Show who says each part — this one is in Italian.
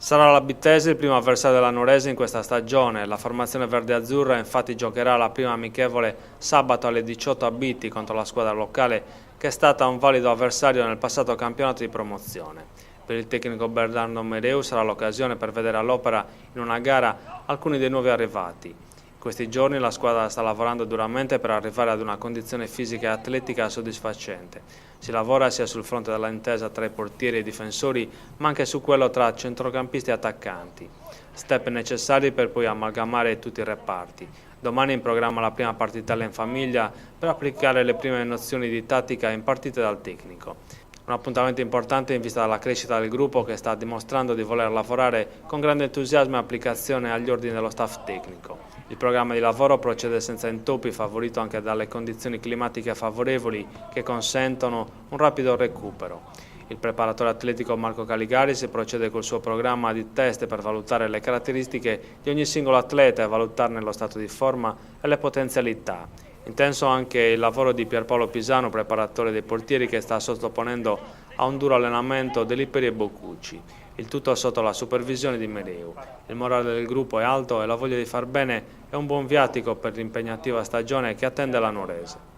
Speaker 1: Sarà la Bittese il primo avversario della Nuorese in questa stagione. La formazione verde-azzurra infatti giocherà la prima amichevole sabato alle 18 a Bitti contro la squadra locale che è stata un valido avversario nel passato campionato di promozione. Per il tecnico Bernardo Mereu sarà l'occasione per vedere all'opera in una gara alcuni dei nuovi arrivati. In questi giorni la squadra sta lavorando duramente per arrivare ad una condizione fisica e atletica soddisfacente. Si lavora sia sul fronte dell'intesa tra i portieri e i difensori, ma anche su quello tra centrocampisti e attaccanti. Step necessari per poi amalgamare tutti i reparti. Domani è in programma la prima partita in famiglia per applicare le prime nozioni di tattica impartite dal tecnico. Un appuntamento importante in vista della crescita del gruppo che sta dimostrando di voler lavorare con grande entusiasmo e applicazione agli ordini dello staff tecnico. Il programma di lavoro procede senza intoppi, favorito anche dalle condizioni climatiche favorevoli che consentono un rapido recupero. Il preparatore atletico Marco Caligaris procede col suo programma di test per valutare le caratteristiche di ogni singolo atleta e valutarne lo stato di forma e le potenzialità. Intenso anche il lavoro di Pierpaolo Pisano, preparatore dei portieri, che sta sottoponendo a un duro allenamento Dell'Iperi e Boccucci. Il tutto sotto la supervisione di Mereu. Il morale del gruppo è alto e la voglia di far bene è un buon viatico per l'impegnativa stagione che attende la Nuorese.